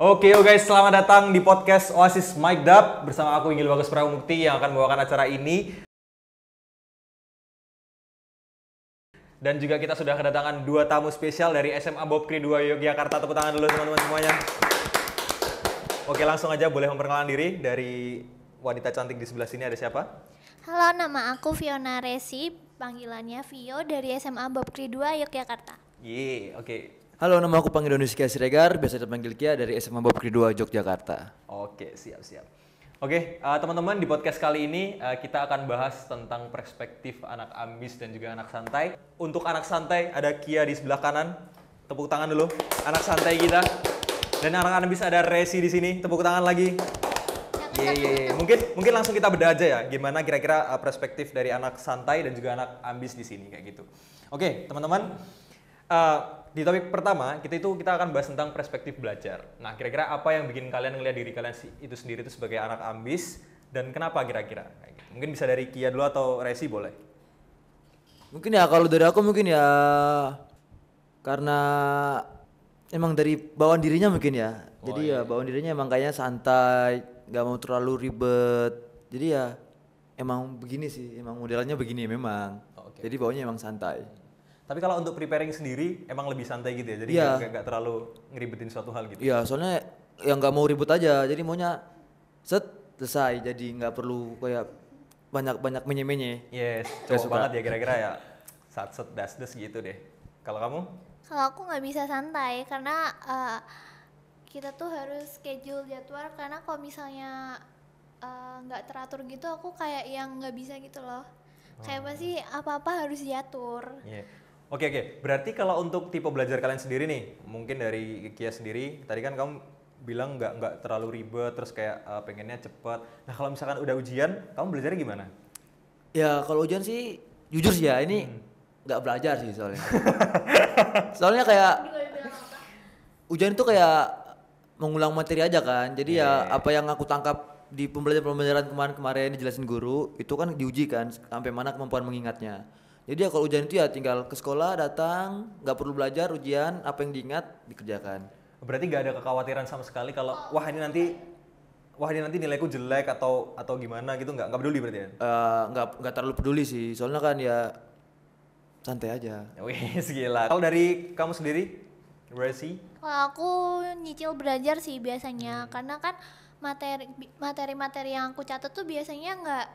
Oke guys, selamat datang di podcast Oasis Mic Up bersama aku Inggil Bagus Pramukti yang akan membawakan acara ini. Dan juga kita sudah kedatangan dua tamu spesial dari SMA Bob Kri 2 Yogyakarta. Tepuk tangan dulu teman-teman semuanya. Oke, langsung aja boleh memperkenalkan diri. Dari wanita cantik di sebelah sini ada siapa? Halo, nama aku Fiona Resi, panggilannya Vio dari SMA Bob Kri 2 Yogyakarta. Oke. Halo, nama aku Panggil Indonesia Siregar, biasa dipanggil Kia dari SMA Bob Kri 2 Yogyakarta. Oke, siap. Oke, teman-teman, di podcast kali ini kita akan bahas tentang perspektif anak ambis dan juga anak santai. Untuk anak santai ada Kia di sebelah kanan. Tepuk tangan dulu, anak santai kita. Dan anak ambis ada Resi di sini. Tepuk tangan lagi. Mungkin langsung kita bedah aja ya, gimana kira-kira perspektif dari anak santai dan juga anak ambis di sini kayak gitu. Oke, teman-teman. Di topik pertama kita akan bahas tentang perspektif belajar. Nah, kira-kira apa yang bikin kalian ngelihat diri kalian itu sendiri itu sebagai anak ambis dan kenapa kira-kira? Kayak gitu. Mungkin bisa dari Kia dulu atau Resi boleh. Mungkin ya kalau dari aku mungkin ya karena emang dari bawaan dirinya mungkin ya. Jadi ya bawaan dirinya emang kayaknya santai, nggak mau terlalu ribet. Jadi ya emang begini sih, emang modelnya begini memang. Jadi bawaannya emang santai. Tapi kalau untuk preparing sendiri emang lebih santai gitu ya, jadi nggak terlalu ngeribetin suatu hal gitu. Iya, soalnya yang nggak mau ribut aja, jadi maunya selesai, jadi nggak perlu kayak banyak menye-menye. Yes, cowok banget ya kira-kira ya, set das gitu deh. Kalau kamu? Kalau aku nggak bisa santai karena kita tuh harus schedule jadwal, karena kalau misalnya nggak teratur gitu aku kayak yang nggak bisa gitu loh. Kayak pasti apa-apa harus diatur. Oke. Berarti kalau untuk tipe belajar kalian sendiri nih, mungkin dari Kia sendiri, tadi kan kamu bilang nggak terlalu ribet, terus kayak pengennya cepat. Nah, kalau misalkan udah ujian, kamu belajarnya gimana? Ya kalau ujian sih, jujur sih ya, ini nggak belajar sih soalnya. Soalnya kayak ujian itu kayak mengulang materi aja kan. Jadi ya apa yang aku tangkap di pembelajaran kemarin dijelasin guru, itu kan diuji kan, sampai mana kemampuan mengingatnya. Jadi ya kalau ujian itu ya tinggal ke sekolah, datang, nggak perlu belajar, ujian, apa yang diingat, dikerjakan. Berarti nggak ada kekhawatiran sama sekali kalau wah ini nanti nilaiku jelek atau gimana gitu, nggak peduli berarti ya? Nggak terlalu peduli sih, soalnya kan ya santai aja. Wih, gila. Kalau dari kamu sendiri, Resi? Kalau aku nyicil belajar sih biasanya, karena kan materi-materi yang aku catat tuh biasanya nggak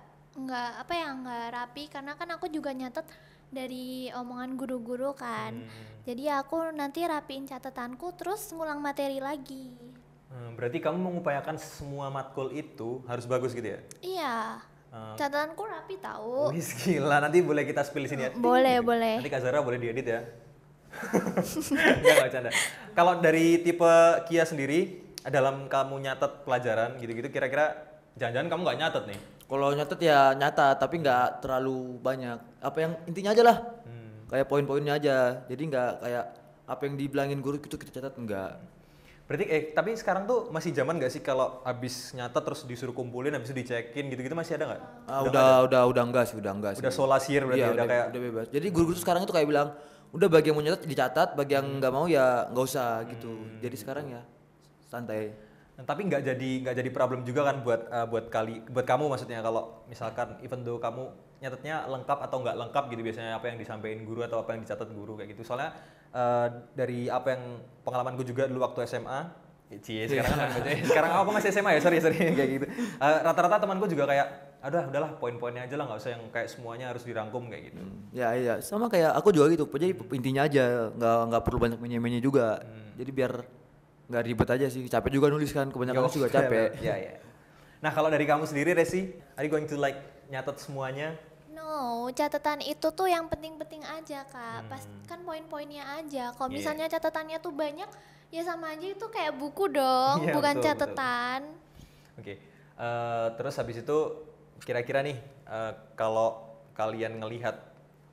rapi, karena kan aku juga nyatet dari omongan guru-guru kan. Jadi aku nanti rapiin catatanku terus ngulang materi lagi. Berarti kamu mengupayakan semua matkul itu harus bagus gitu ya? Iya. Catatanku rapi tahu. Wih, gila. Nanti boleh kita spill di sini ya? Boleh. Nanti Kak Zara boleh diedit ya? Enggak canda. Kalau dari tipe Kia sendiri, dalam kamu nyatet pelajaran gitu-gitu, kira-kira jangan-jangan kamu nggak nyatet nih? Kalau nyatet ya nyatet, tapi nggak terlalu banyak. Apa yang intinya aja lah, kayak poin-poinnya aja. Jadi nggak kayak apa yang dibilangin guru itu kita catat, enggak. Berarti tapi sekarang tuh masih zaman nggak sih kalau habis nyatet terus disuruh kumpulin, habis itu dicekin gitu-gitu, masih ada nggak? Udah enggak sih. Udah solasir berarti iya, udah kayak. Udah bebas. Jadi guru-guru sekarang itu kayak bilang, udah bagi yang mau nyatet dicatat, bagi yang nggak mau ya nggak usah gitu. Jadi sekarang ya santai. Nah, tapi nggak jadi problem juga kan buat kamu maksudnya, kalau misalkan even though kamu nyatetnya lengkap atau nggak lengkap gitu, biasanya apa yang disampaikan guru atau apa yang dicatat guru kayak gitu. Soalnya dari apa yang pengalamanku juga dulu waktu SMA, sekarang aku masih SMA ya, sorry kayak gitu. Rata-rata temanku juga kayak udahlah poin-poinnya aja lah, nggak usah yang kayak semuanya harus dirangkum kayak gitu. Iya, sama kayak aku juga gitu. Jadi intinya aja, nggak perlu banyak menye-menye juga. Jadi biar nggak ribet aja sih, capek juga nulis kan, kebanyakan juga capek. Iya. Nah, kalau dari kamu sendiri Resi, are you going to nyatet semuanya? No, catatan itu tuh yang penting-penting aja Kak. Pas kan poin-poinnya aja. Kalau misalnya catatannya tuh banyak, ya sama aja itu kayak buku dong, bukan catatan. Oke. Terus habis itu kira-kira nih, kalau kalian ngelihat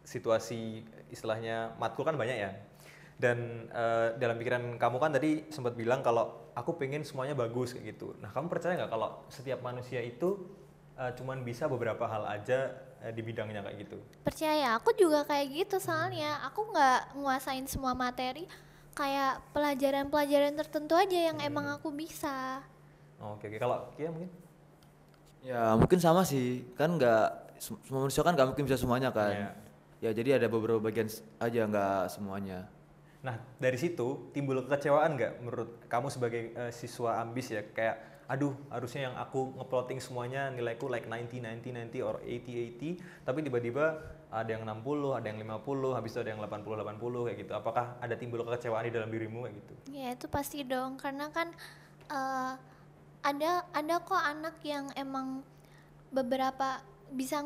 situasi istilahnya matkul kan banyak ya. Dan dalam pikiran kamu kan tadi sempat bilang kalau aku pengen semuanya bagus kayak gitu. Nah, kamu percaya nggak kalau setiap manusia itu cuman bisa beberapa hal aja di bidangnya kayak gitu? Percaya, aku juga kayak gitu soalnya. Aku nggak nguasain semua materi. kayak pelajaran-pelajaran tertentu aja yang emang aku bisa. Oke, oke. Kalau Kia mungkin? Ya mungkin sama sih, kan nggak semua manusia kan nggak mungkin bisa semuanya kan. Iya. Ya jadi ada beberapa bagian aja nggak semuanya. Nah, dari situ timbul kekecewaan nggak menurut kamu sebagai siswa ambis ya? Kayak, aduh harusnya yang aku ngeplotting semuanya nilaiku like 90, 90, 90 or 80, 80, tapi tiba-tiba ada yang 60, ada yang 50, habis itu ada yang 80, 80 kayak gitu. Apakah ada timbul kekecewaan di dalam dirimu kayak gitu? Ya itu pasti dong, karena kan eh, ada kok anak yang emang beberapa bisa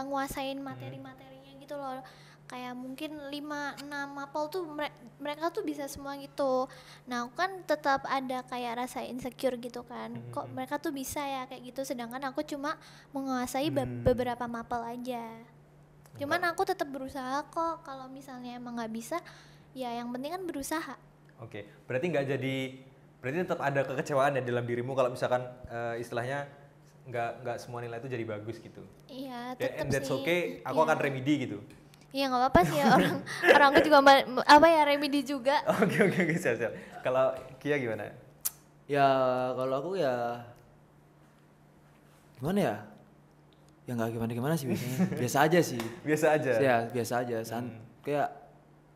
nguasain materi-materinya gitu loh. Kayak mungkin 5-6 mapel tuh mereka tuh bisa semua gitu. Nah, aku kan tetap ada kayak rasa insecure gitu kan. Kok mereka tuh bisa ya kayak gitu, sedangkan aku cuma menguasai beberapa mapel aja. Cuman aku tetap berusaha kok. Kalau misalnya emang nggak bisa, ya yang penting kan berusaha. Oke, berarti tetap ada kekecewaan ya dalam dirimu kalau misalkan istilahnya nggak semua nilai itu jadi bagus gitu. Iya, Ya, tetap and that's sih. okay, aku Iya. akan remedi gitu. Iya nggak apa-apa sih ya, orang aku juga remedi juga. Oke, oke, siap, siap. Kalau Kia gimana? Ya kalau aku ya gimana ya? Ya nggak gimana-gimana sih biasanya. Biasa aja sih. Biasa aja. Ya biasa aja. Kayak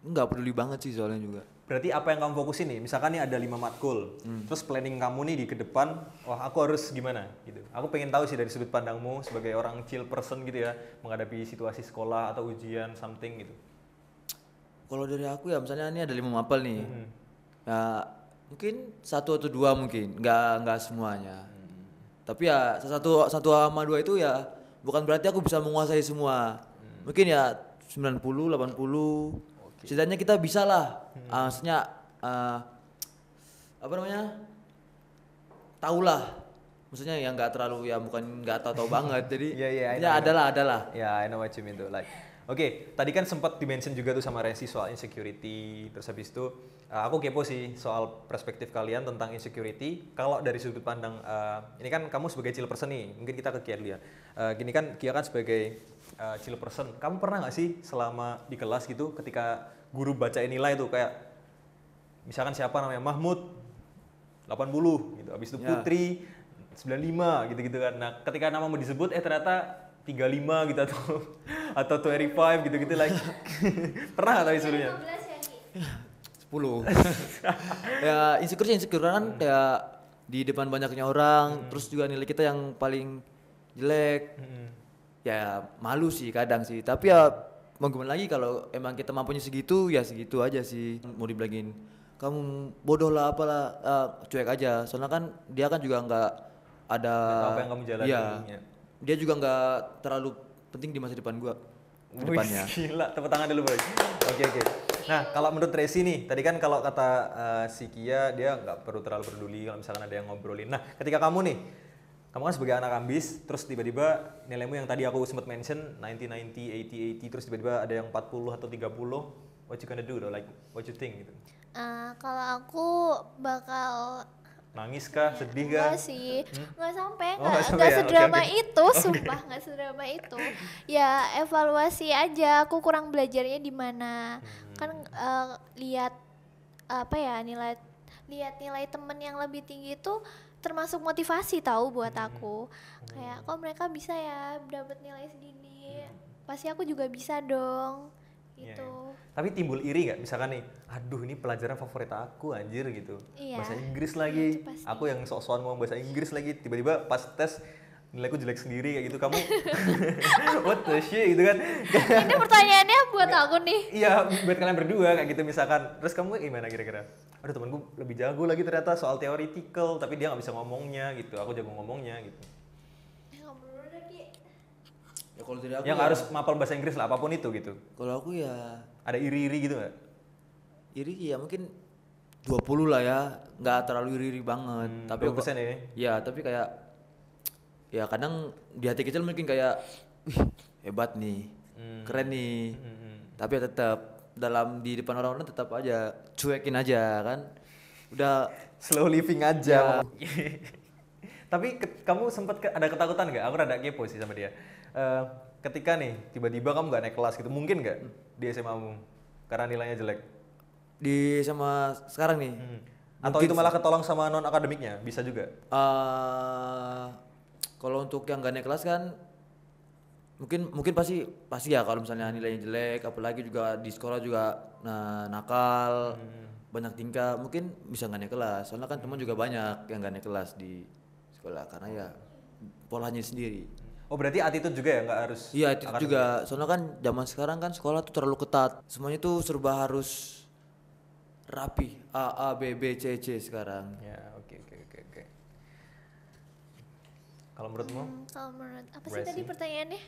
nggak peduli banget sih soalnya juga. Berarti apa yang kamu fokusin nih? Misalkan nih ada 5 matkul, terus planning kamu nih di ke depan, wah aku harus gimana gitu. Aku pengen tahu sih dari sudut pandangmu sebagai orang chill person gitu ya, menghadapi situasi sekolah atau ujian something gitu. Kalau dari aku ya misalnya ini ada 5 mapel nih. Ya mungkin 1 atau 2 mungkin, nggak semuanya. Tapi ya satu sama 2 itu ya bukan berarti aku bisa menguasai semua. Mungkin ya 90, 80. Setidaknya kita bisa lah. Maksudnya apa namanya? Tahu lah. Maksudnya ya nggak terlalu ya bukan nggak tahu banget. Jadi Iya, iya, I ya know. adalah. Ya, I know what you mean tuh. Like, oke, tadi kan sempat dimention juga tuh sama Resi soal insecurity. Terus habis itu aku kepo sih soal perspektif kalian tentang insecurity. Kalau dari sudut pandang, ini kan kamu sebagai chill person nih, mungkin kita ke Kia dulu ya. Gini kan, Kia kan sebagai chill person. Kamu pernah nggak sih selama di kelas gitu, ketika guru bacain nilai tuh kayak, misalkan siapa namanya Mahmud 80 gitu, habis itu Ya. Putri 95 gitu-gitu kan. Nah, ketika namamu disebut ternyata 35 gitu atau 25 gitu-gitu lagi. Pernah nggak tapi sebelumnya? 10. Ya insecure kan kayak di depan banyaknya orang, terus juga nilai kita yang paling jelek. Ya malu sih kadang sih, tapi ya mau gimana lagi kalau emang kita mampunya segitu ya segitu aja sih. Mau dibilangin kamu bodoh lah apalah, cuek aja. Soalnya kan dia kan juga nggak ada Nggak tahu apa yang kamu jalani, Iya. ya. Dia juga nggak terlalu penting di masa depan gua. Wih, Depannya. gila, tepuk tangan dulu bro. Oke, oke. Nah, kalau menurut Resi nih, tadi kan kalau kata si Kia, dia nggak perlu terlalu peduli kalau misalkan ada yang ngobrolin. Nah, ketika kamu nih, kamu kan sebagai anak ambis, terus tiba-tiba nilaimu yang tadi aku sempat mention, 90, 90, 80, 80, terus tiba-tiba ada yang 40 atau 30, what you gonna do though? Like, what you think gitu? Kalau aku bakal Nangis kah? Sedih kah? enggak sih, nggak sampai, Oh, nggak sampai nggak ya? sedrama Oke, oke. itu, sumpah nggak sedrama itu. Ya evaluasi aja, aku kurang belajarnya di mana. Kan lihat apa ya lihat nilai temen yang lebih tinggi itu termasuk motivasi tahu buat aku. Kayak kok mereka bisa ya dapat nilai segini, pasti aku juga bisa dong. Iya, Gitu. iya. Tapi timbul iri nggak? Misalkan nih, aduh ini pelajaran favorit aku anjir gitu. Iya. Bahasa Inggris Iya, lagi. itu pasti. Aku yang sok-sokan mau bahasa Inggris lagi. Tiba-tiba pas tes nilaiku jelek sendiri kayak gitu. Kamu what the shit gitu kan? Ini pertanyaannya buat aku nih. Iya, buat kalian berdua kayak gitu misalkan. Terus kamu gimana kira-kira? Aduh temanku lebih jago lagi ternyata soal theoretical, tapi dia nggak bisa ngomongnya gitu. Aku jago ngomongnya gitu. Ya kalau dari aku Yang ya, harus mapal bahasa Inggris lah apapun itu gitu. kalau aku ya Ada iri-iri gitu nggak? iri ya mungkin 20 lah ya, nggak terlalu iri banget. Tapi 20% ya? Ya, tapi kayak ya kadang di hati kecil mungkin kayak, wih hebat nih, keren nih. Tapi ya tetap di depan orang-orang tetap aja cuekin aja kan. Udah Slow living Ya. aja. Tapi kamu sempat ada ketakutan nggak? Aku rada kepo sih sama dia. Ketika nih tiba-tiba kamu nggak naik kelas gitu, mungkin nggak di SMA-mu karena nilainya jelek? di sama sekarang nih. Atau itu malah ketolong sama non akademiknya, bisa juga. Kalau untuk yang gak naik kelas kan mungkin pasti ya kalau misalnya nilainya jelek, apalagi juga di sekolah juga nakal, banyak tingkah, mungkin bisa gak naik kelas. Soalnya kan teman juga banyak yang gak naik kelas di sekolah karena ya polanya sendiri. Oh berarti attitude juga ya, nggak harus? Iya itu juga, soalnya kan zaman sekarang kan sekolah tuh terlalu ketat, semuanya tuh serba harus rapi, A B B C C sekarang. Ya oke. Kalau menurutmu? Kalau menurut apa sih tadi pertanyaannya?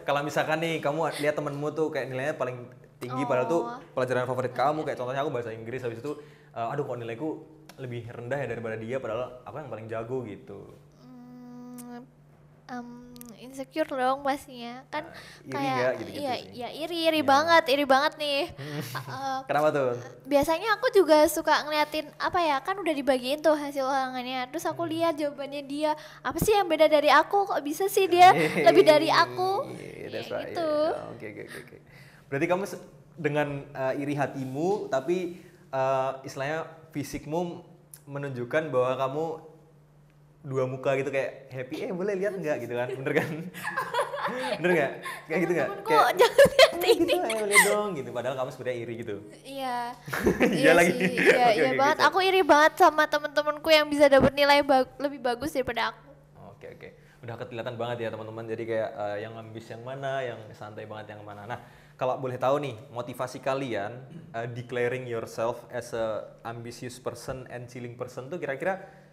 Kalau misalkan nih kamu lihat temenmu tuh kayak nilainya paling tinggi, padahal tuh pelajaran favorit kamu, kayak contohnya aku bahasa Inggris, habis itu aduh kok nilaiku lebih rendah ya daripada dia, padahal aku yang paling jago gitu. Insecure dong pastinya kan, iri kayak nggak gitu-gitu iya sih? ya iri banget nih. Kenapa tuh? Biasanya aku juga suka ngeliatin apa ya, kan udah dibagiin tuh hasil ulangannya, terus aku lihat jawabannya dia apa sih yang beda dari aku, kok bisa sih dia lebih dari aku. That's Ya right. gitu. Oke. Berarti kamu dengan iri hatimu, tapi istilahnya fisikmu menunjukkan bahwa kamu dua muka gitu, kayak happy, boleh lihat nggak gitu kan, bener kan? Bener nggak? Kayak gitu nggak? Kok jangan lihat ini. Gitu, lihat dong gitu, padahal kamu sebenarnya iri gitu. Iya. Iya lagi. Sih. Iya Oke, banget. gitu. Aku iri banget sama temen-temenku yang bisa dapet nilai lebih bagus daripada aku. Oke. Udah kelihatan banget ya teman-teman. Jadi kayak yang ambis yang mana, yang santai banget yang mana. Nah, kalau boleh tahu nih, motivasi kalian declaring yourself as a ambitious person and chilling person tuh kira-kira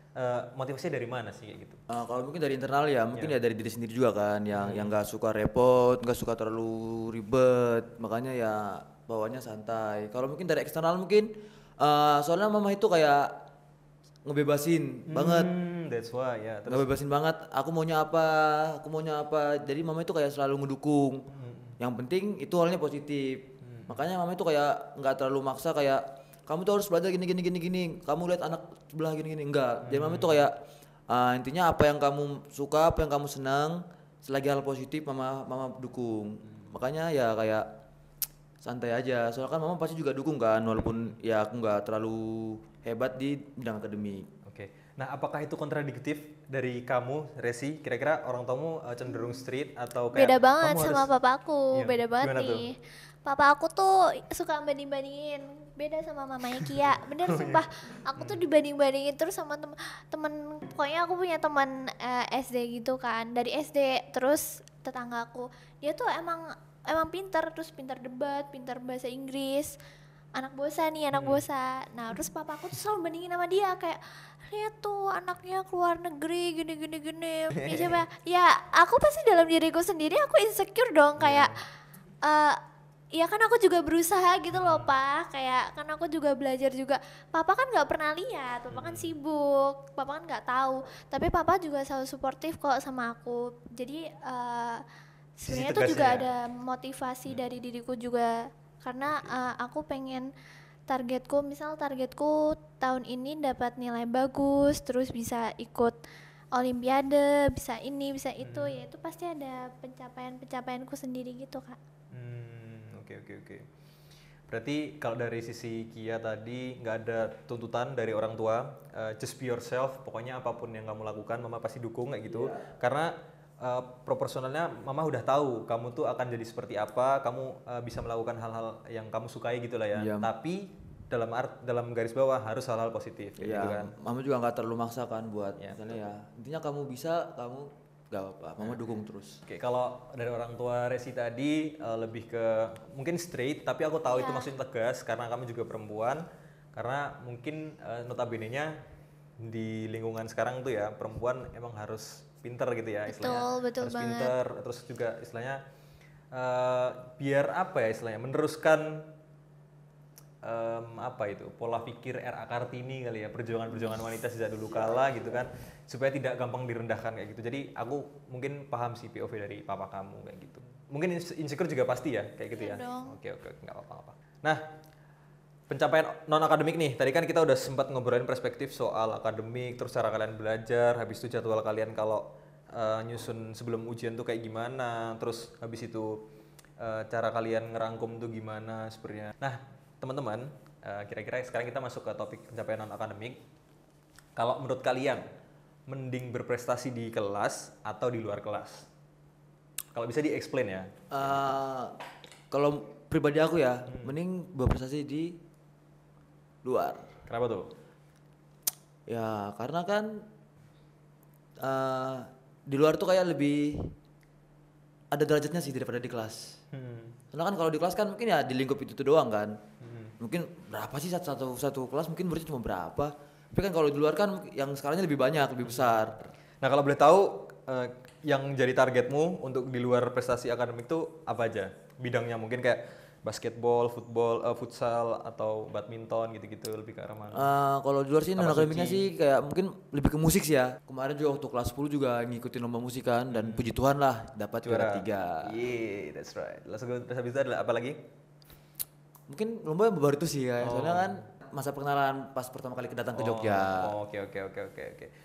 motivasinya dari mana sih kayak gitu? Kalau mungkin dari internal ya, mungkin ya dari diri sendiri juga kan, yang nggak suka repot, nggak suka terlalu ribet, makanya ya bawaannya santai. Kalau mungkin dari eksternal mungkin, soalnya mama itu kayak ngebebasin banget, That's why ya. Terus ngebebasin banget. Aku maunya apa. Jadi mama itu kayak selalu ngedukung. Yang penting itu halnya positif. Makanya mama itu kayak nggak terlalu maksa kayak kamu tuh harus belajar gini. Kamu lihat anak sebelah gini. Enggak. Jadi mama itu kayak intinya apa yang kamu suka, apa yang kamu senang, selagi hal positif mama dukung. Makanya ya kayak santai aja. Soalnya kan mama pasti juga dukung kan, walaupun ya aku nggak terlalu hebat di bidang akademik. Oke. Nah, apakah itu kontradiktif dari kamu, Resi? Kira-kira orang tuamu cenderung street atau kayak Beda banget kamu sama harus- papaku, Iya, beda banget gimana tuh? nih. Papa aku tuh suka banding-bandingin, beda sama mamanya Kia. Bener sumpah, aku tuh dibanding-bandingin terus sama temen, pokoknya aku punya teman SD gitu kan, dari SD. Terus tetanggaku, dia tuh emang pinter, terus pinter debat, pinter bahasa Inggris, anak bosa nih, anak bosa. Nah terus papaku tuh selalu bandingin sama dia, kayak lihat tuh anaknya keluar negeri gini. Ya siapa ya, aku pasti dalam diriku sendiri aku insecure dong, kayak ya kan aku juga berusaha gitu loh Pak, kayak kan aku juga belajar juga. Papa kan nggak pernah lihat, papa kan sibuk, papa kan nggak tahu, tapi papa juga selalu suportif kok sama aku. Jadi sebenarnya itu juga tegasnya ya? ada motivasi dari diriku juga, karena aku pengen targetku tahun ini dapat nilai bagus, terus bisa ikut olimpiade, bisa ini bisa itu, ya itu pasti ada pencapaianku sendiri gitu Kak. Oke. Berarti kalau dari sisi Kia tadi nggak ada tuntutan dari orang tua, just be yourself. Pokoknya apapun yang kamu lakukan, mama pasti dukung kayak gitu. Karena proporsionalnya mama udah tahu kamu tuh akan jadi seperti apa, kamu bisa melakukan hal-hal yang kamu sukai gitu lah ya. Iya. Tapi dalam garis bawah harus hal-hal positif kayak gitu kan. Mama juga nggak terlalu maksa kan buat Ya, misalnya ya intinya kamu bisa, kamu gak apa, mama dukung terus. Oke, kalau dari orang tua Resi tadi lebih ke mungkin straight, tapi aku tahu itu maksudnya tegas karena kami juga perempuan. Karena mungkin notabene-nya di lingkungan sekarang tuh ya, perempuan emang harus pinter gitu ya istilahnya. Betul Harus banget. pinter, terus juga istilahnya biar apa ya istilahnya, meneruskan apa itu, pola pikir R.A. Kartini kali ya, perjuangan wanita sejak dulu kala gitu kan, supaya tidak gampang direndahkan kayak gitu. Jadi aku mungkin paham sih POV dari papa kamu kayak gitu. Mungkin insecure juga pasti ya kayak gitu ya. Iya dong. Oke, nggak apa-apa. Nah, pencapaian non akademik nih, tadi kan kita udah sempat ngobrolin perspektif soal akademik, terus cara kalian belajar, habis itu jadwal kalian kalau nyusun sebelum ujian tuh kayak gimana, terus habis itu cara kalian ngerangkum tuh gimana sebenarnya. Nah teman-teman, Kira-kira sekarang kita masuk ke topik pencapaian non akademik. Kalau menurut kalian, mending berprestasi di kelas atau di luar kelas? Kalau bisa di-explain ya. Kalau pribadi aku ya, mending berprestasi di luar. Kenapa tuh? Ya karena kan di luar tuh kayak lebih ada derajatnya sih daripada di kelas. Karena kan kalau di kelas kan mungkin ya di lingkup itu doang kan. Mungkin berapa sih satu kelas mungkin berarti cuma berapa. Tapi kan kalau di luar kan yang skalanya lebih banyak, lebih besar. Nah kalau boleh tahu yang jadi targetmu untuk di luar prestasi akademik itu apa aja? Bidangnya mungkin kayak basketball, football, futsal atau badminton gitu-gitu, lebih ke arah mana? Kalau di luar sih non Apa akademiknya suci? sih kayak mungkin lebih ke musik sih ya. Kemarin juga waktu kelas 10 juga ngikutin lomba musik kan dan puji Tuhan lah dapat juara 3. Yeah, that's right. Terus habis itu ada apa lagi? Mungkin lomba yang baru itu sih ya. Soalnya kan masa perkenalan pas pertama kali datang ke Jogja. Oh, oke.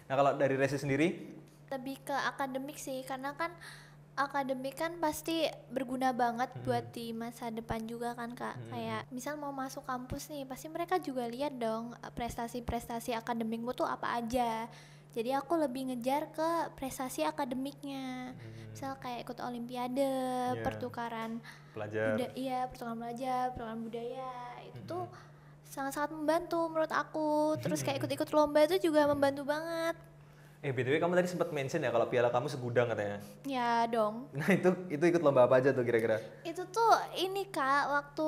Nah kalau dari Resi sendiri, Lebih ke akademik sih, karena kan akademik kan pasti berguna banget buat di masa depan juga kan Kak. Kayak misal mau masuk kampus nih, pasti mereka juga lihat dong prestasi-prestasi akademikmu tuh apa aja. Jadi aku lebih ngejar ke prestasi akademiknya. Misal kayak ikut olimpiade, pertukaran pelajar. pertukaran belajar, pertukaran budaya. Itu tuh sangat-sangat membantu menurut aku. Terus kayak ikut-ikut lomba itu juga membantu banget. BTW kamu tadi sempat mention ya kalau piala kamu segudang katanya. Ya dong. Nah itu ikut lomba apa aja tuh kira-kira? Itu tuh ini Kak, waktu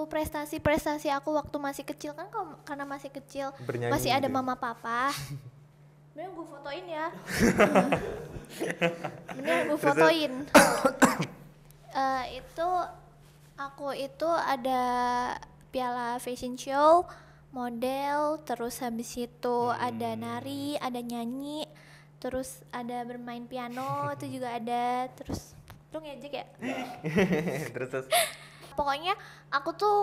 prestasi aku waktu masih kecil kan, karena masih kecil Bernyanyi masih ada gitu ya? mama papa. Bener gue fotoin ya. Bener gue fotoin. Itu aku itu ada piala fashion show, model, terus habis itu ada nari, ada nyanyi, terus ada bermain piano itu juga ada, terus lu ngejek ya. terus. Pokoknya aku tuh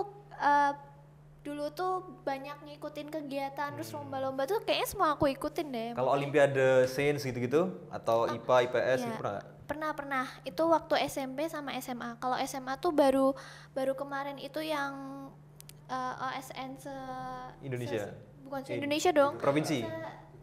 dulu tuh banyak ngikutin kegiatan, terus lomba-lomba tuh kayaknya semua aku ikutin deh. Kalau olimpiade sains gitu-gitu atau IPA, IPS Iya. itu pernah nggak? Pernah. Itu waktu SMP sama SMA. Kalau SMA tuh baru kemarin itu yang OSN Indonesia? bukan se-Indonesia dong. Provinsi?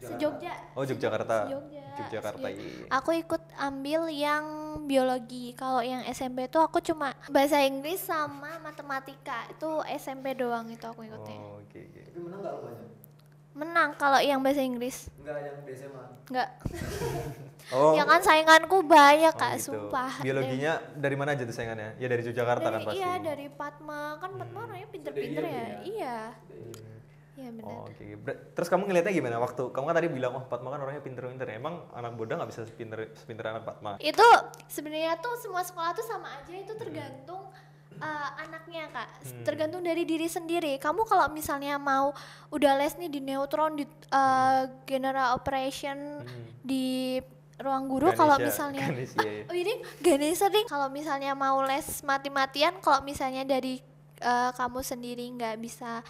Se-Jogja. Oh Yogyakarta. Se-Jogja. Yogyakarta, iya. Aku ikut ambil yang biologi. Kalau yang SMP tuh aku cuma bahasa Inggris sama matematika. Itu SMP doang itu aku ikutnya. Oh, oke. Tapi menang nggak lombanya? Menang kalau yang bahasa Inggris. Enggak yang di SMA. Enggak. Oh, Ya kan sainganku banyak oh Kak, gitu. sumpah. Biologinya dari mana aja tuh saingannya? Ya dari Yogyakarta kan pasti. Iya, dari Padma. Kan Padma orangnya pinter-pinter ya. Iya. Iya benar. Oh, oke. Terus kamu ngeliatnya gimana waktu kamu kan tadi bilang oh Fatma kan orangnya pinter-pinter ya. Emang anak bodoh nggak bisa sepinter anak Fatma? Itu sebenarnya tuh semua sekolah tuh sama aja, itu tergantung anaknya Kak. Tergantung dari diri sendiri. Kamu kalau misalnya mau udah les nih di neutron, di general operation, di ruang guru, kalau misalnya ini Ganesha ding. Kalau misalnya mau les mati-matian, kalau misalnya dari kamu sendiri nggak bisa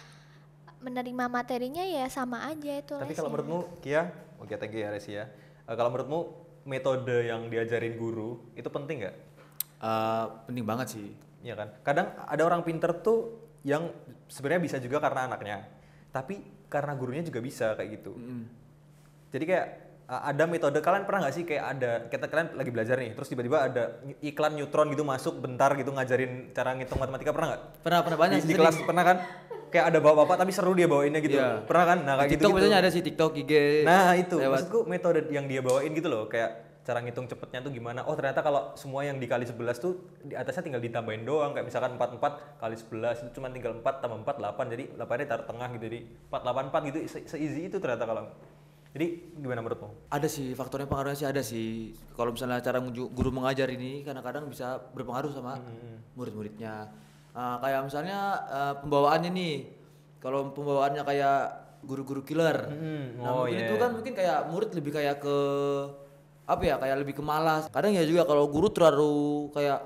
menerima materinya, ya sama aja itu. Tapi lesnya. kalau menurutmu Kia, oke thank you ya Resi ya. Kalau menurutmu metode yang diajarin guru itu penting nggak? Penting banget sih. Iya kan? Kadang ada orang pinter tuh yang sebenarnya bisa juga karena anaknya, tapi karena gurunya juga bisa kayak gitu. Jadi kayak ada metode, kalian pernah nggak sih kayak ada kalian lagi belajar nih, terus tiba-tiba ada iklan neutron gitu masuk bentar gitu ngajarin cara ngitung matematika, pernah nggak? Pernah banyak Di kelas pernah kan? Kayak ada bapak-bapak tapi seru dia bawainnya gitu. Iya. Pernah kan? Nah kayak TikTok gitu. biasanya ada sih, TikTok, IG. Nah itu, lewat. maksudku metode yang dia bawain gitu loh, kayak cara ngitung cepetnya tuh gimana. Oh ternyata kalau semua yang dikali 11 tuh di atasnya tinggal ditambahin doang, kayak misalkan 44 kali 11 itu cuma tinggal 4 tambah 4 8, jadi 8-nya taruh tengah gitu, jadi 484 gitu, se-easy itu ternyata kalau. Jadi gimana menurutmu? Ada sih, faktornya pengaruhnya sih ada sih. Kalau misalnya cara guru mengajar ini kadang-kadang bisa berpengaruh sama murid-muridnya. Kayak misalnya pembawaannya nih, kalau pembawaannya kayak guru-guru killer, nah mungkin itu kan mungkin kayak murid lebih kayak ke apa ya, kayak lebih ke malas. Kadang ya juga kalau guru terlalu kayak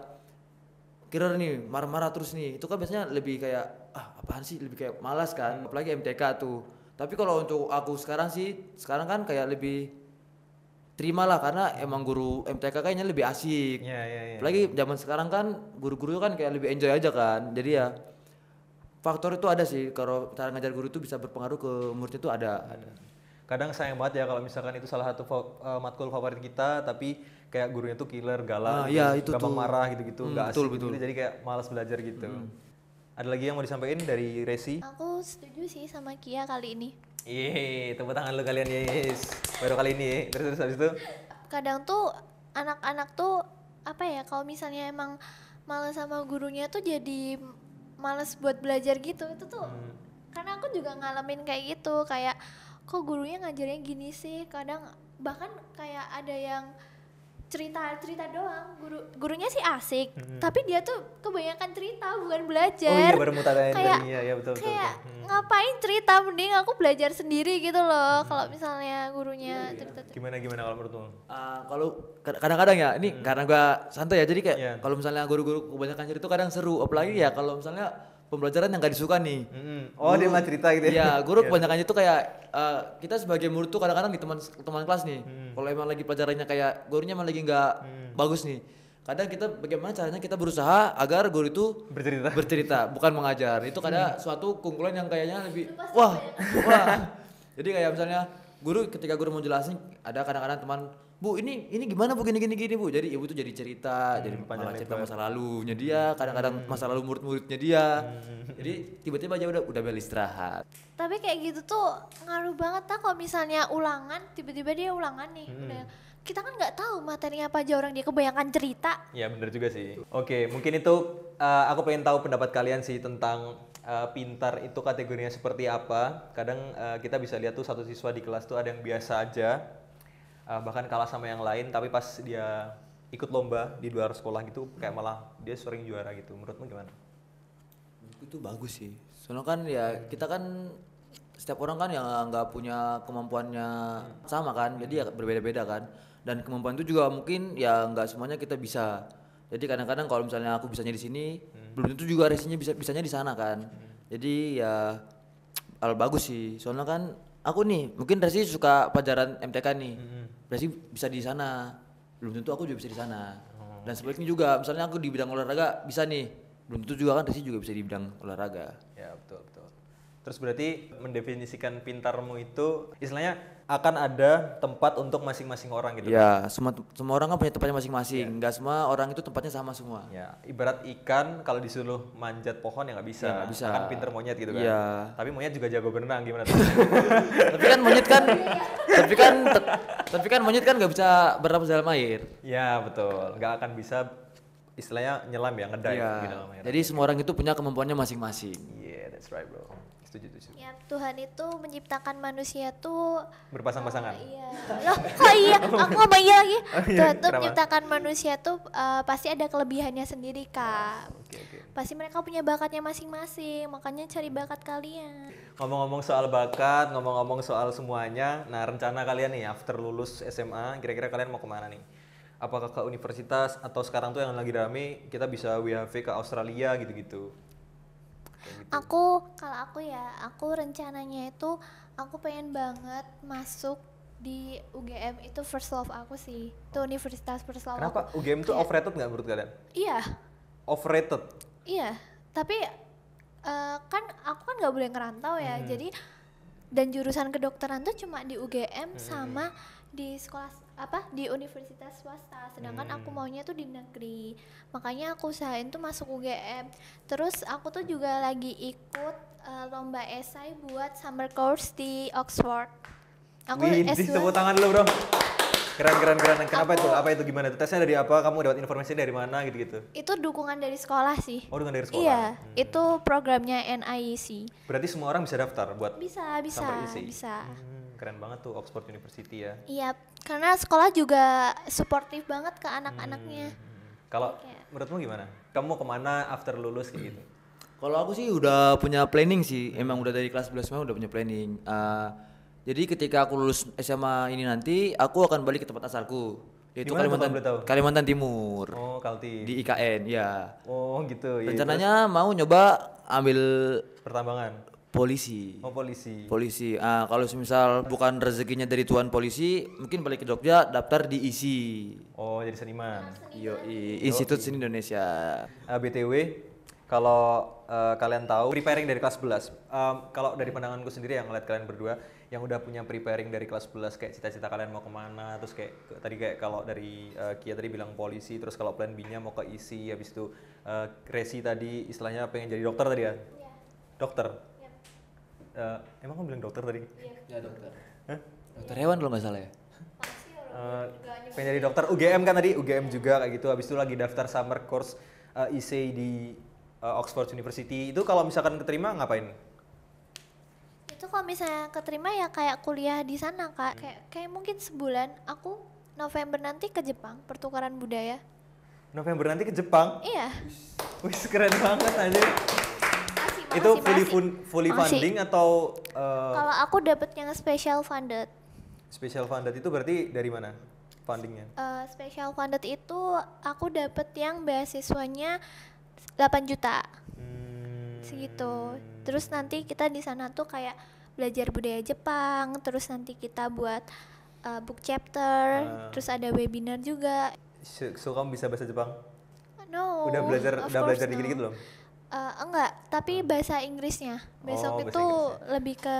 killer nih, marah-marah terus nih, itu kan biasanya lebih kayak apaan sih, lebih kayak malas kan, apalagi MTK tuh. Tapi kalau untuk aku sekarang kan kayak lebih terima lah, karena emang guru MTK kayaknya lebih asik. Iya. Apalagi zaman sekarang kan guru-guru kan kayak lebih enjoy aja kan. Jadi ya faktor itu ada sih, kalau cara ngajar guru itu bisa berpengaruh ke muridnya itu ada. Kadang sayang banget ya kalau misalkan itu salah satu matkul favorit kita tapi kayak gurunya tuh killer, galak, Iya, itu gampang tuh. marah gitu-gitu, nggak Betul, asik betul. gitu, jadi kayak malas belajar gitu. Ada lagi yang mau disampaikan dari Resi? Aku setuju sih sama Kia kali ini. Yeay, tepuk tangan lu kalian, yes. Baru kali ini ya. Terus habis itu Kadang tuh anak-anak tuh apa ya, kalau misalnya emang males sama gurunya tuh jadi males buat belajar gitu. Itu tuh karena aku juga ngalamin kayak gitu, kayak kok gurunya ngajarnya gini sih. Kadang bahkan kayak ada yang cerita doang, gurunya sih asik, tapi dia tuh kebanyakan cerita bukan belajar. Oh iya, baru mau tanyain kayak tadinya, ya betul. kayak ngapain cerita, mending aku belajar sendiri gitu loh. Kalau misalnya gurunya cerita. Gimana kalau menurutmu? Kalau kadang-kadang ya, ini karena gua santai ya, jadi kayak Iya. kalau misalnya guru-guru kebanyakan cerita kadang seru, apalagi ya kalau misalnya pembelajaran yang gak disuka nih. Oh, dia malah cerita gitu ya? Iya, guru kebanyakan itu kayak kita sebagai murid tuh kadang-kadang di teman kelas nih. Kalau emang lagi pelajarannya kayak gurunya emang lagi nggak bagus nih. Kadang kita bagaimana caranya kita berusaha agar guru itu bercerita, bukan mengajar. Itu kadang suatu kumpulan yang kayaknya lebih wah. Jadi kayak misalnya ketika guru mau jelasin, ada kadang-kadang teman, Bu, ini gimana Bu, gini Bu. Jadi ibu tuh jadi cerita, jadi malah cerita masa lalunya dia, kadang-kadang masa lalu murid-muridnya dia. Jadi tiba-tiba aja udah bel istirahat. Tapi kayak gitu tuh ngaruh banget lah kalau misalnya ulangan, tiba-tiba dia ulangan nih. Udah, kita kan nggak tahu materinya apa aja, orang dia kebanyakan cerita. Ya bener juga sih. Oke, mungkin itu aku pengen tahu pendapat kalian sih tentang pintar itu kategorinya seperti apa. Kadang kita bisa lihat tuh satu siswa di kelas tuh ada yang biasa aja, bahkan kalah sama yang lain, tapi pas dia ikut lomba di luar sekolah gitu kayak malah dia sering juara gitu. Menurutmu gimana? Itu bagus sih. Soalnya kan ya kita kan setiap orang kan yang nggak punya kemampuannya sama kan, jadi ya berbeda-beda kan. Dan kemampuan itu juga mungkin ya nggak semuanya kita bisa. Jadi kadang-kadang kalau misalnya aku bisanya di sini, belum tentu juga Resinya bisanya di sana kan. Jadi ya bagus sih. Soalnya kan aku nih, mungkin Resi suka pelajaran MTK nih. Resi bisa di sana. Belum tentu aku juga bisa di sana. Dan sebaliknya juga, misalnya aku di bidang olahraga bisa nih. Belum tentu juga kan Resi juga bisa di bidang olahraga. Ya betul. Terus berarti mendefinisikan pintarmu itu istilahnya akan ada tempat untuk masing-masing orang gitu. Ya, semua orang kan punya tempatnya masing-masing. Enggak semua orang itu tempatnya sama semua. Ya, ibarat ikan kalau disuruh manjat pohon ya nggak bisa. Ya, nggak bisa. Kan pinter monyet gitu kan. Iya. Tapi monyet juga jago berenang gimana tuh? Tapi kan monyet kan tapi kan monyet kan nggak bisa berenang dalam air. Ya betul, nggak akan bisa istilahnya nyelam ya, ngedive Iya. di dalam air. Jadi semua orang itu punya kemampuannya masing-masing. Yeah, that's right bro. Setuju. Ya, Tuhan itu menciptakan manusia tuh Berpasang-pasangan. iya. Loh, kok iya? Aku ngomong iya lagi. iya, Tuhan tuh kenapa? menciptakan manusia tuh pasti ada kelebihannya sendiri, Kak. Oke. Pasti mereka punya bakatnya masing-masing, makanya cari bakat kalian. Ngomong-ngomong soal bakat, ngomong-ngomong soal semuanya, nah rencana kalian nih after lulus SMA, kira-kira kalian mau kemana nih? Apakah ke universitas atau sekarang tuh yang lagi rame kita bisa WHV ke Australia gitu-gitu? Kalau aku rencananya itu aku pengen banget masuk di UGM, itu first love aku sih. Itu universitas first love Kenapa? aku. UGM tuh Kayak- overrated nggak menurut kalian? Iya, Overrated? iya. Tapi kan aku kan nggak boleh ngerantau ya. Jadi dan jurusan kedokteran tuh cuma di UGM sama di di universitas swasta, sedangkan aku maunya tuh di negeri. Makanya aku usahain tuh masuk UGM. Terus aku tuh juga lagi ikut lomba esai buat summer course di Oxford. Aku Wih, S2. tepuk tangan dulu bro. Keren. Kenapa itu? Apa itu gimana? Itu tesnya dari apa? Kamu dapat informasinya dari mana gitu-gitu? Itu dukungan dari sekolah sih. Oh, dengan dari sekolah? Iya, itu programnya NIEC. Berarti semua orang bisa daftar buat Bisa, sampai isi? bisa. Keren banget tuh Oxford University ya. Iya, karena sekolah juga suportif banget ke anak-anaknya. Kalau Kayak- menurutmu gimana? Kamu mau kemana after lulus kayak gitu? Kalau aku sih udah punya planning sih, emang udah dari kelas 11 SMA udah punya planning. Jadi ketika aku lulus SMA ini nanti, aku akan balik ke tempat asalku, yaitu Di mana tuh, kalau boleh tahu? Kalimantan Timur, Oh, Kalti. di IKN, ya. Oh, gitu. Ya, Rencananya mau nyoba ambil pertambangan. polisi. Oh, polisi. Polisi. Kalau semisal bukan rezekinya dari Tuan polisi, mungkin balik ke Jogja, daftar di ISI. Oh, jadi seniman. Institut Seni Indonesia. BTW, kalau kalian tahu preparing dari kelas 11. Kalau dari pandanganku sendiri yang ngeliat kalian berdua yang udah punya preparing dari kelas 11 kayak cita-cita kalian mau kemana, terus kayak tadi kayak kalau dari Kia tadi bilang polisi, terus kalau plan B-nya mau ke ISI, habis itu Resi tadi istilahnya pengen jadi dokter tadi ya? Iya. Dokter? Iya. Emang kamu bilang dokter tadi? Ya dokter. Hah? Dokter hewan kalau nggak salah ya. Pasti orang juga Pengen jadi dokter, UGM kan tadi, UGM juga kayak gitu, habis itu lagi daftar summer course ISEI di Oxford University. Itu kalau misalkan keterima ngapain? itu kalau misalnya keterima ya kayak kuliah di sana kak, kayak mungkin sebulan. Aku November nanti ke Jepang pertukaran budaya. November nanti ke Jepang? Iya. Wih keren banget aja. Masih, Itu masih. fully Masih. funding atau Kalau aku dapet yang special funded. special funded itu berarti dari mana fundingnya? Special funded itu aku dapet yang beasiswanya 8 juta segitu. Terus nanti kita di sana tuh kayak belajar budaya Jepang, terus nanti kita buat book chapter, terus ada webinar juga. So kamu bisa bahasa Jepang? No. Udah belajar of udah course belajar no. dikit-dikit belum? Enggak, tapi bahasa Inggrisnya. Oh, Besok bahasa itu Inggrisnya. lebih ke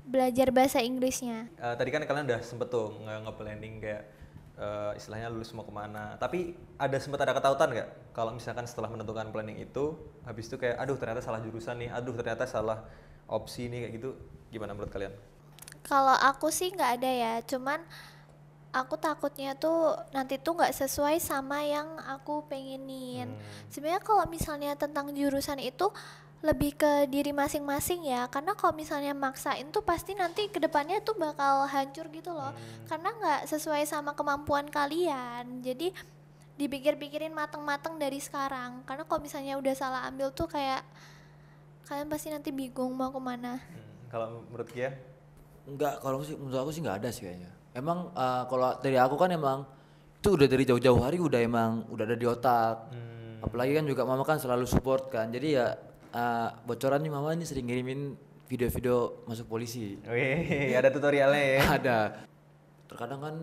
belajar bahasa Inggrisnya. Tadi kan kalian udah sempet tuh nge-planning kayak istilahnya lulus mau kemana. Tapi sempat ada ketakutan nggak? Kalau misalkan setelah menentukan planning itu, habis itu kayak aduh ternyata salah jurusan nih, aduh ternyata salah opsi nih kayak gitu. Gimana menurut kalian? Kalau aku sih nggak ada ya, cuman aku takutnya tuh nanti tuh nggak sesuai sama yang aku pengenin. Sebenarnya kalau misalnya tentang jurusan itu lebih ke diri masing-masing ya, karena kalau misalnya maksain tuh pasti nanti kedepannya tuh bakal hancur gitu loh, karena nggak sesuai sama kemampuan kalian. Jadi dipikir-pikirin mateng-mateng dari sekarang, karena kalau misalnya udah salah ambil tuh kayak kalian pasti nanti bingung mau kemana. Kalau menurut Kia? Enggak, kalau sih menurut aku sih nggak ada sih kayaknya. Emang kalau dari aku kan emang itu udah dari jauh-jauh hari udah ada di otak. Apalagi kan juga mama kan selalu support kan. Jadi ya bocoran nih mama ini sering ngirimin video-video masuk polisi. Wih, ada tutorialnya ya. Ada. Terkadang kan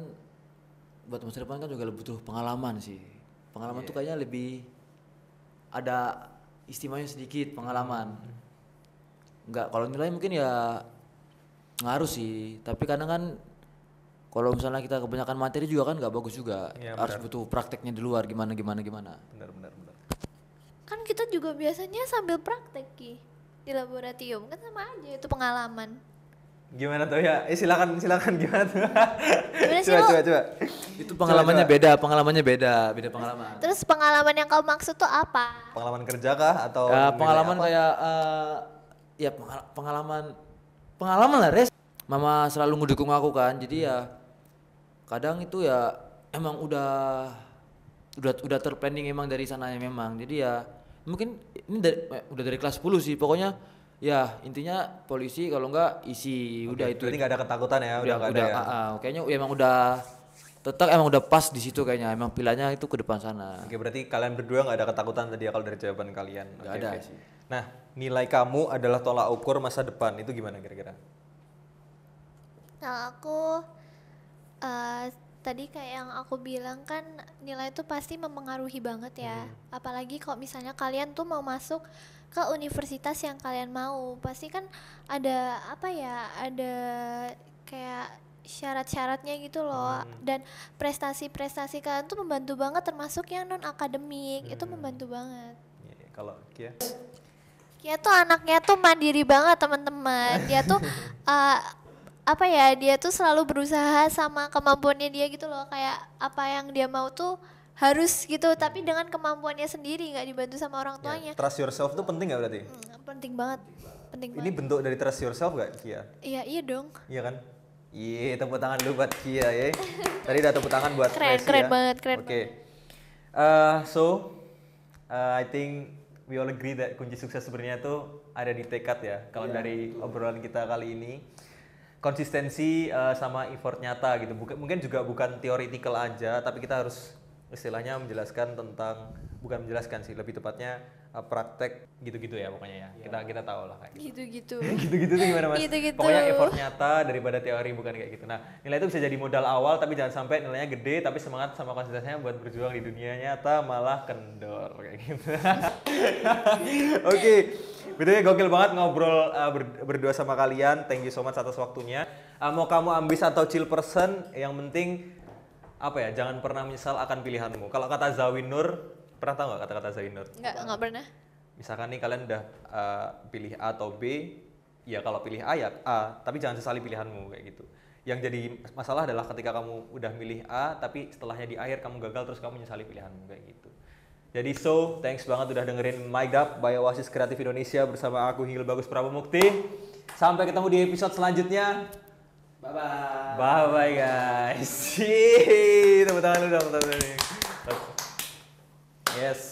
buat masa depan kan juga butuh pengalaman sih. Pengalaman tuh kayaknya lebih ada istimewanya sedikit pengalaman. Enggak, kalau nilai mungkin ya ngaruh sih, tapi kadang kan kalau misalnya kita kebanyakan materi juga kan nggak bagus juga. Iya, Harus benar. butuh prakteknya di luar gimana. Benar. Kan kita juga biasanya sambil praktek Ki, di laboratorium, kan sama aja itu pengalaman. Gimana tuh ya? Silakan gimana tuh? Gimana sih lo? coba. Itu pengalamannya beda pengalaman. Terus pengalaman yang kau maksud tuh apa? Pengalaman kerja kah atau Ya, nilai pengalaman apa? kayak pengalaman lah res. Mama selalu ngedukung aku kan, jadi ya kadang itu ya emang udah terplanning emang dari sananya memang. Jadi ya mungkin ini udah dari kelas 10 sih pokoknya ya intinya polisi kalau enggak isi udah itu. Berarti nggak ada ketakutan ya? Udah nggak ada ya? Kayaknya emang udah pas di situ kayaknya emang pilihannya itu ke depan sana. Oke, berarti kalian berdua nggak ada ketakutan tadi ya kalau dari jawaban kalian? Nggak Oke, ada oke. sih. Nah, nilai kamu adalah tolak ukur masa depan. Itu gimana kira-kira? Nah aku tadi kayak yang aku bilang kan nilai itu pasti mempengaruhi banget ya. Apalagi kalau misalnya kalian tuh mau masuk ke universitas yang kalian mau, pasti kan ada ada kayak syarat-syaratnya gitu loh. Dan prestasi-prestasi kalian tuh membantu banget, termasuk yang non akademik itu membantu banget. Iya, kalau Kia? Kia tuh anaknya tuh mandiri banget teman-teman. Dia tuh dia tuh selalu berusaha sama kemampuannya dia gitu loh, kayak apa yang dia mau tuh harus gitu, tapi dengan kemampuannya sendiri, nggak dibantu sama orang tuanya. Trust yourself tuh penting nggak berarti? Penting banget, Ini bentuk dari trust yourself nggak Kia? Iya dong. Iya kan? Iya, tepuk tangan dulu buat Kia ya. Tadi udah tepuk tangan buat Resi Keren ya. banget, keren Oke. I think we all agree that kunci sukses sebenarnya tuh ada di tekad ya. Kalau dari obrolan kita kali ini, konsistensi sama effort nyata gitu. Mungkin juga bukan theoretical aja, tapi kita harus istilahnya menjelaskan tentang, bukan menjelaskan sih, lebih tepatnya praktek gitu-gitu ya pokoknya ya. Kita tahu lah kayak gitu. Gitu-gitu. Gitu-gitu tuh gimana Mas? Gitu-gitu. Pokoknya effort nyata daripada teori, bukan kayak gitu. Nah, nilai itu bisa jadi modal awal tapi jangan sampai nilainya gede tapi semangat sama konsistensinya buat berjuang di dunia nyata malah kendor kayak gitu. Oke. Betulnya gokil banget ngobrol berdua sama kalian. Thank you so much atas waktunya. Mau kamu ambis atau chill person, yang penting apa ya? Jangan pernah menyesal akan pilihanmu. Kalau kata Zawin Nur, pernah tahu nggak kata-kata Zawin Nur? Nggak pernah. Misalkan nih kalian udah pilih A atau B, ya kalau pilih A ya A, tapi jangan sesali pilihanmu kayak gitu. Yang jadi masalah adalah ketika kamu udah milih A, tapi setelahnya di akhir kamu gagal terus kamu menyesali pilihanmu kayak gitu. Jadi thanks banget udah dengerin Mic'd Up by Oasis Kreatif Indonesia bersama aku Hinggil Bagus Prabomukti. Sampai ketemu di episode selanjutnya. Bye bye. Bye bye guys. Tepuk tangan dulu dong. Yes.